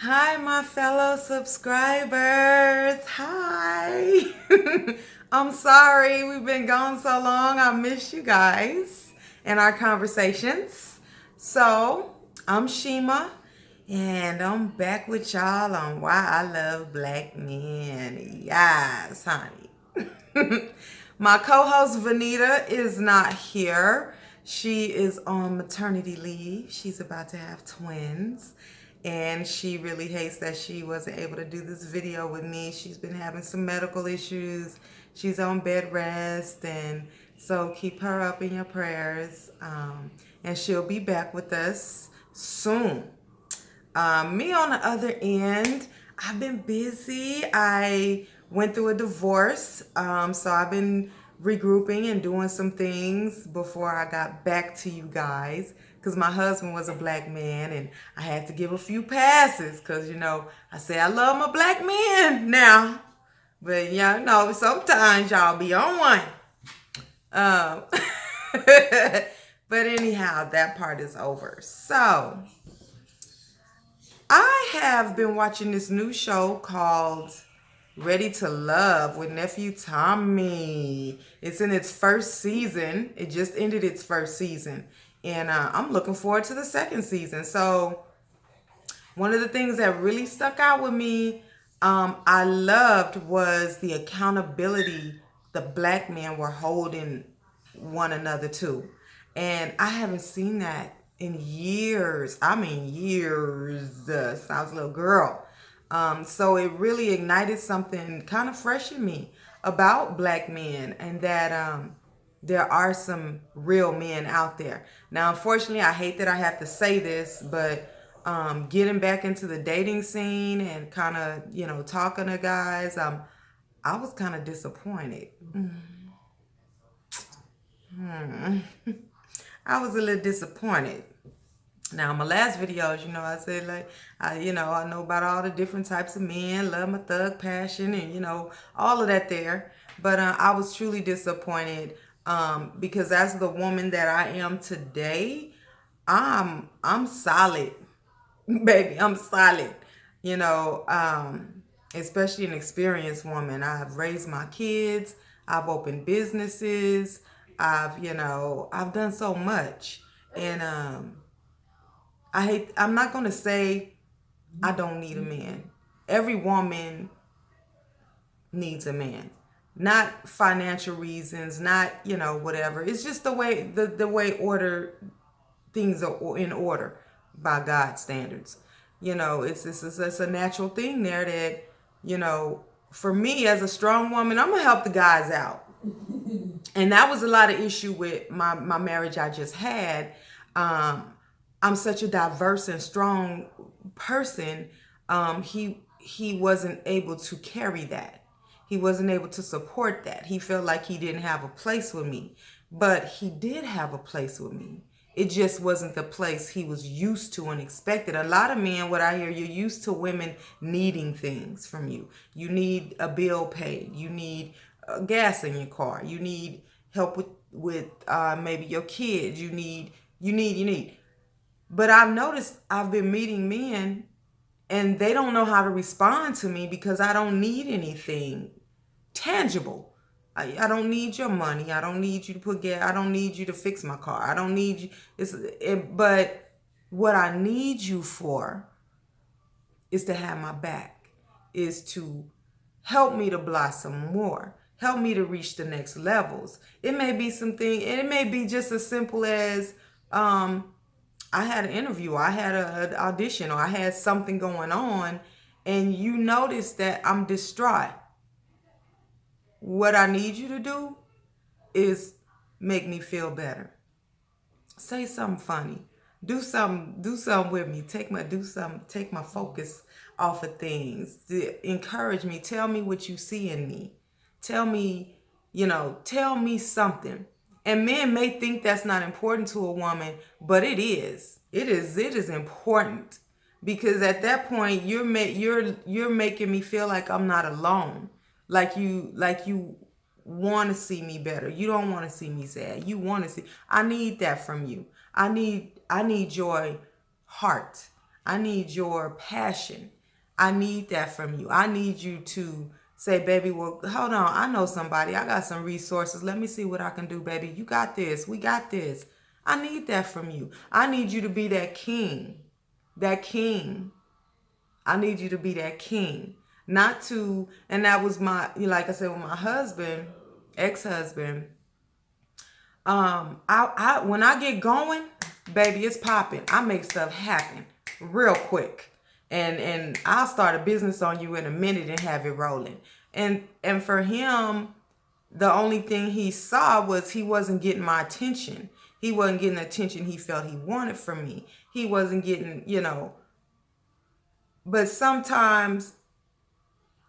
Hi, my fellow subscribers. Hi. I'm sorry we've been gone so long. I miss you guys and our conversations. So, I'm Shima, and I'm back with y'all on why I love black men. Yes, honey. My co host Vanita is not here. She is on maternity leave. She's about to have twins. And she really hates that she wasn't able to do this video with me. She's been having some medical issues. She's on bed rest. And so keep her up in your prayers. And she'll be back with us soon. Me on the other end, I've been busy. I went through a divorce, so I've been regrouping and doing some things before I got back to you guys. Because my husband was a black man, and I had to give a few passes. Because I say I love my black men now, but sometimes y'all be on one. Um, but anyhow, that part is over. So I have been watching this new show called Ready to Love with Nephew Tommy. It's in its first season. It just ended its first season. And I'm looking forward to the second season. So, one of the things that really stuck out with me, I loved, was the accountability the black men were holding one another to. And I haven't seen that in years. I mean, years. Sounds a little girl. So it really ignited something kind of fresh in me about black men, and that there are some real men out there. Now, unfortunately, I hate that I have to say this, but getting back into the dating scene and kind of, talking to guys, I was kind of disappointed. I was a little disappointed. Now, my last videos, I said, like, I know about all the different types of men, love my thug passion, and all of that there. But I was truly disappointed, because as the woman that I am today, I'm solid, baby. I'm solid. You know, Especially an experienced woman. I've raised my kids. I've opened businesses. I've done so much, and I'm not going to say I don't need a man. Every woman needs a man. Not financial reasons, not, whatever. It's just the way things are in order by God's standards. It's a natural thing there that, for me as a strong woman, I'm going to help the guys out. And that was a lot of issue with my marriage I just had. I'm such a diverse and strong person. He wasn't able to carry that. He wasn't able to support that. He felt like he didn't have a place with me, but he did have a place with me. It just wasn't the place he was used to and expected. A lot of men, what I hear, you're used to women needing things from you. You need a bill paid. You need gas in your car. You need help with maybe your kids. You need. But I've noticed I've been meeting men, and they don't know how to respond to me because I don't need anything tangible. I don't need your money. I don't need you to put gas. I don't need you to fix my car. I don't need you. But what I need you for is to have my back, is to help me to blossom more, help me to reach the next levels. It may be something, and it may be just as simple as I had an interview, or I had an audition, or I had something going on, and you notice that I'm distraught. What I need you to do is make me feel better. Say something funny. Do something with me. Take my focus off of things. Encourage me. Tell me what you see in me. Tell me something. And men may think that's not important to a woman, but it is. It is important, because at that point you're making me feel like I'm not alone. Like you want to see me better. You don't want to see me sad. You want to see. I need that from you. I need your heart. I need your passion. I need that from you. I need you to say, baby, well, hold on. I know somebody. I got some resources. Let me see what I can do, baby. You got this. We got this. I need that from you. I need you to be that king. That king. I need you to be that king. Not to, and that was my, like I said, with my husband, ex-husband, I when I get going, baby, it's popping. I make stuff happen real quick. And I'll start a business on you in a minute and have it rolling. And for him, the only thing he saw was he wasn't getting my attention. He wasn't getting the attention he felt he wanted from me. He wasn't getting, but sometimes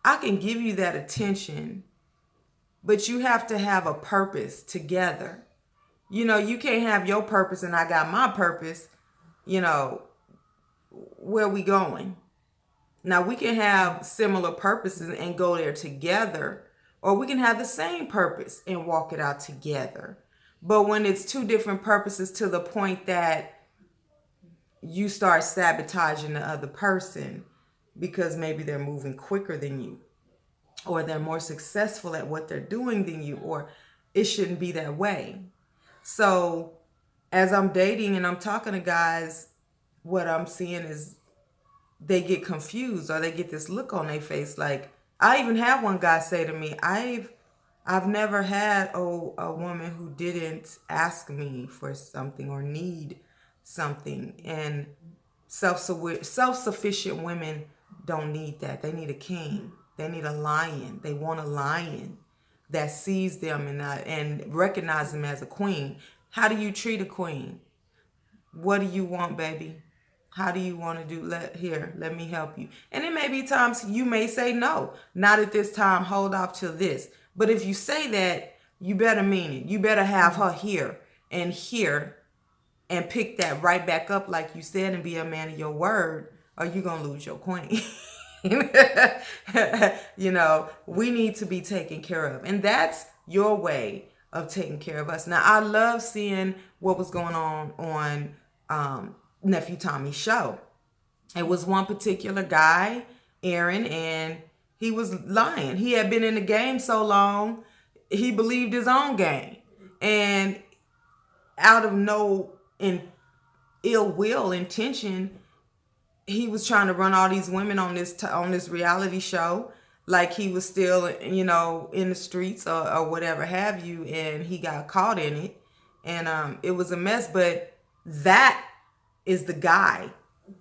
I can give you that attention, but you have to have a purpose together. You can't have your purpose and I got my purpose. Where we going? Now we can have similar purposes and go there together, or we can have the same purpose and walk it out together. But when it's two different purposes to the point that you start sabotaging the other person because maybe they're moving quicker than you, or they're more successful at what they're doing than you, or it shouldn't be that way. So as I'm dating and I'm talking to guys, what I'm seeing is they get confused, or they get this look on their face. Like, I even had one guy say to me, I've never had a woman who didn't ask me for something or need something. And self-sufficient women don't need that. They need a king. They need a lion. They want a lion that sees them and recognize them as a queen. How do you treat a queen? What do you want, baby? How do you want to do? Let me help you. And it may be times you may say no, not at this time. Hold off till this. But if you say that, you better mean it. You better have her here and pick that right back up, like you said, and be a man of your word, or you're going to lose your queen. We need to be taken care of. And that's your way of taking care of us. Now, I love seeing what was going on Nephew Tommy's show. It was one particular guy, Aaron, and he was lying. He had been in the game so long, he believed his own game. And out of no ill will intention, he was trying to run all these women on this reality show like he was still, in the streets or whatever have you, and he got caught in it. And it was a mess. But that is the guy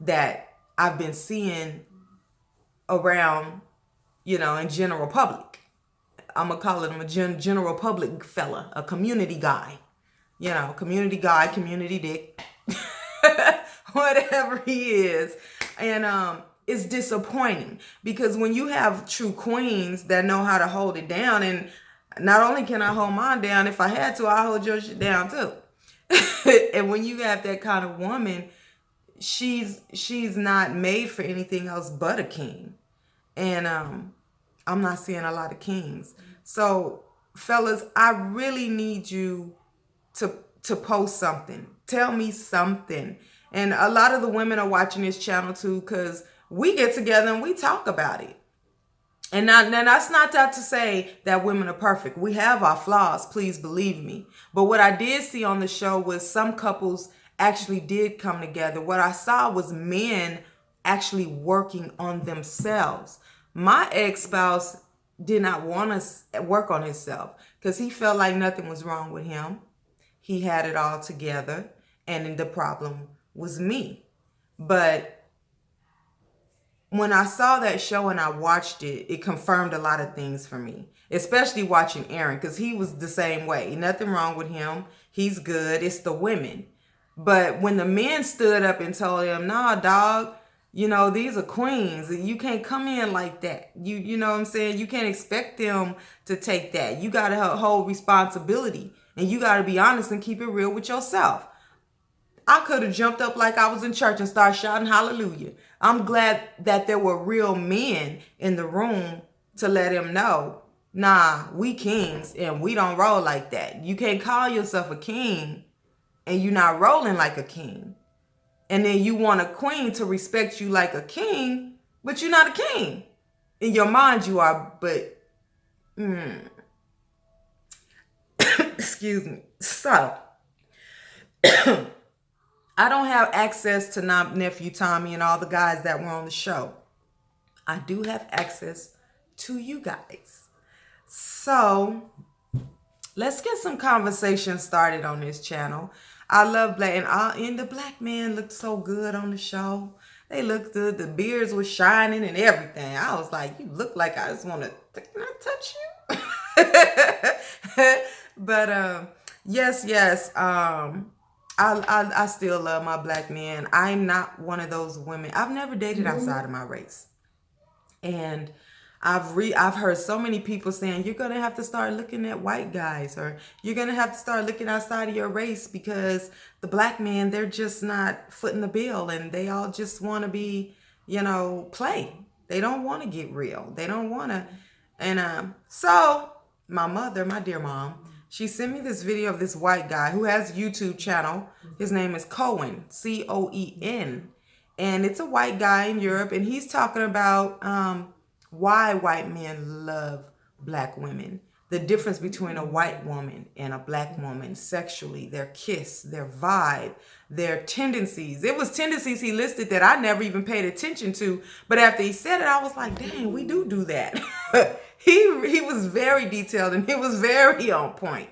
that I've been seeing around, in general public. I'm going to call him a general public fella, a community guy. Community guy, community dick, whatever he is. And it's disappointing, because when you have true queens that know how to hold it down, and not only can I hold mine down, if I had to, I'll hold your shit down too. And when you have that kind of woman, she's not made for anything else but a king. And I'm not seeing a lot of kings. So fellas, I really need you to post something. Tell me something. And a lot of the women are watching this channel too, because we get together and we talk about it. And now that's not that to say that women are perfect. We have our flaws, please believe me. But what I did see on the show was some couples actually did come together. What I saw was men actually working on themselves. My ex-spouse did not want to work on himself because he felt like nothing was wrong with him. He had it all together, and the problem was me. But when I saw that show and I watched it, it confirmed a lot of things for me, especially watching Aaron, because he was the same way. Nothing wrong with him. He's good. It's the women. But when the men stood up and told him, nah, dog, these are queens. You can't come in like that. You know what I'm saying? You can't expect them to take that. You got to hold responsibility, and you got to be honest and keep it real with yourself. I could have jumped up like I was in church and started shouting hallelujah. I'm glad that there were real men in the room to let him know, nah, we kings and we don't roll like that. You can't call yourself a king and you're not rolling like a king. And then you want a queen to respect you like a king, but you're not a king. In your mind you are, but excuse me. So I don't have access to nephew Tommy and all the guys that were on the show. I do have access to you guys. So let's get some conversation started on this channel. I love black, and the black man looked so good on the show. They looked good. The beards were shining and everything. I was like, you look like I just want to, can I touch you? But yes. I still love my black man. I'm not one of those women. I've never dated outside of my race. And I've heard so many people saying you're gonna have to start looking at white guys, or you're gonna have to start looking outside of your race, because the black men, they're just not footing the bill, and they all just want to be, play. They don't want to get real. They don't want to. And so my mother, my dear mom, she sent me this video of this white guy who has a YouTube channel. His name is Cohen, Coen. And it's a white guy in Europe, and he's talking about why white men love black women. The difference between a white woman and a black woman sexually, their kiss, their vibe, their tendencies. It was tendencies he listed that I never even paid attention to. But after he said it, I was like, dang, we do that. He was very detailed, and he was very on point.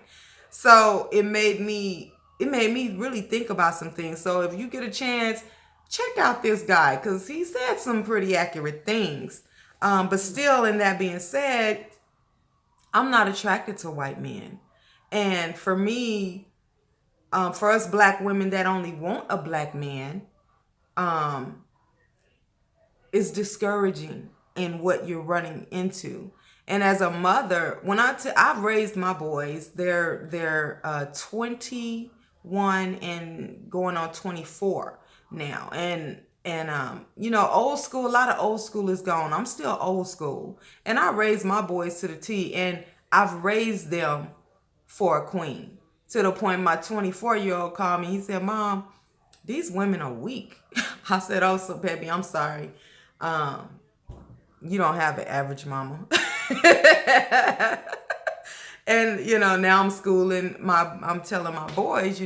So it made me really think about some things. So if you get a chance, check out this guy, because he said some pretty accurate things. But still, in that being said, I'm not attracted to white men. And for me, for us black women that only want a black man, is discouraging in what you're running into. And as a mother, when I've raised my boys, they're 21 and going on 24 now. And old school, a lot of old school is gone. I'm still old school. And I raised my boys to the T, and I've raised them for a queen. To the point my 24-year-old called me. He said, Mom, these women are weak. I said, oh, so baby, I'm sorry. You don't have an average mama. And, now I'm schooling I'm telling my boys,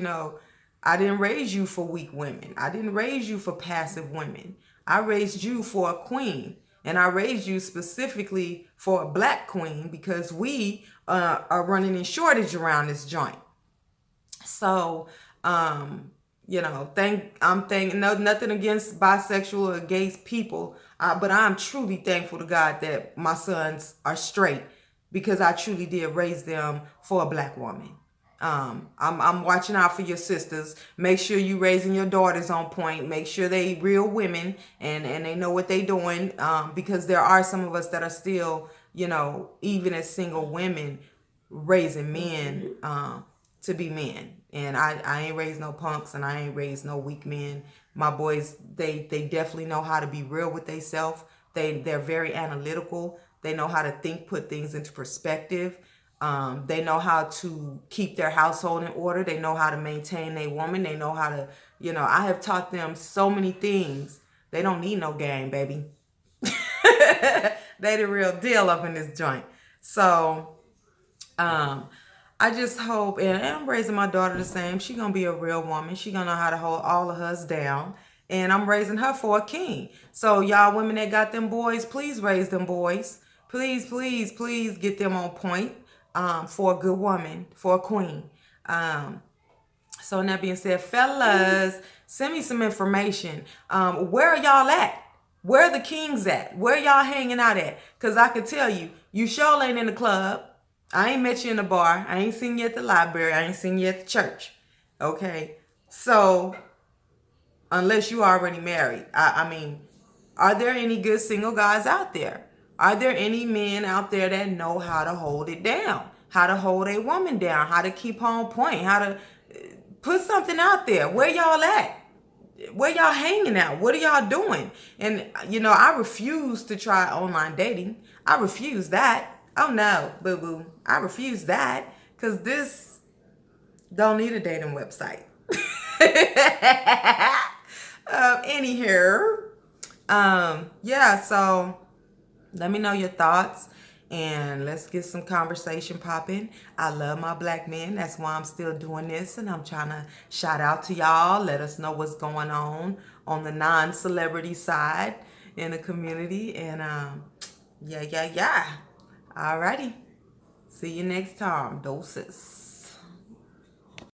I didn't raise you for weak women. I didn't raise you for passive women. I raised you for a queen. And I raised you specifically for a black queen, because we are running in shortage around this joint. So, I'm thanking, nothing against bisexual or gay people, but I'm truly thankful to God that my sons are straight, because I truly did raise them for a black woman. I'm watching out for your sisters. Make sure you raising your daughters on point. Make sure they real women and they know what they doing. Because there are some of us that are still, even as single women, raising men to be men. And I ain't raised no punks, and I ain't raised no weak men. My boys, they definitely know how to be real with themselves. They're very analytical. They know how to think, put things into perspective. They know how to keep their household in order. They know how to maintain their woman. They know how to, I have taught them so many things. They don't need no game, baby. They the real deal up in this joint. So, I just hope, and I'm raising my daughter the same. She's going to be a real woman. She's going to know how to hold all of us down. And I'm raising her for a king. So y'all women that got them boys, please raise them boys. Please, please, please get them on point for a good woman, for a queen. So in that being said, fellas, send me some information. Where are y'all at? Where are the kings at? Where y'all hanging out at? Because I can tell you, you sure ain't in the club. I ain't met you in the bar. I ain't seen you at the library. I ain't seen you at the church. Okay? So, unless you already married. I mean, are there any good single guys out there? Are there any men out there that know how to hold it down? How to hold a woman down? How to keep on point? How to put something out there? Where y'all at? Where y'all hanging out? What are y'all doing? And, I refuse to try online dating. I refuse that. Oh no, boo-boo. I refuse that, because this don't need a dating website. Anyhow, yeah, so let me know your thoughts and let's get some conversation popping. I love my black men. That's why I'm still doing this. And I'm trying to shout out to y'all. Let us know what's going on the non-celebrity side in the community. And yeah. Alrighty. See you next time. Doses.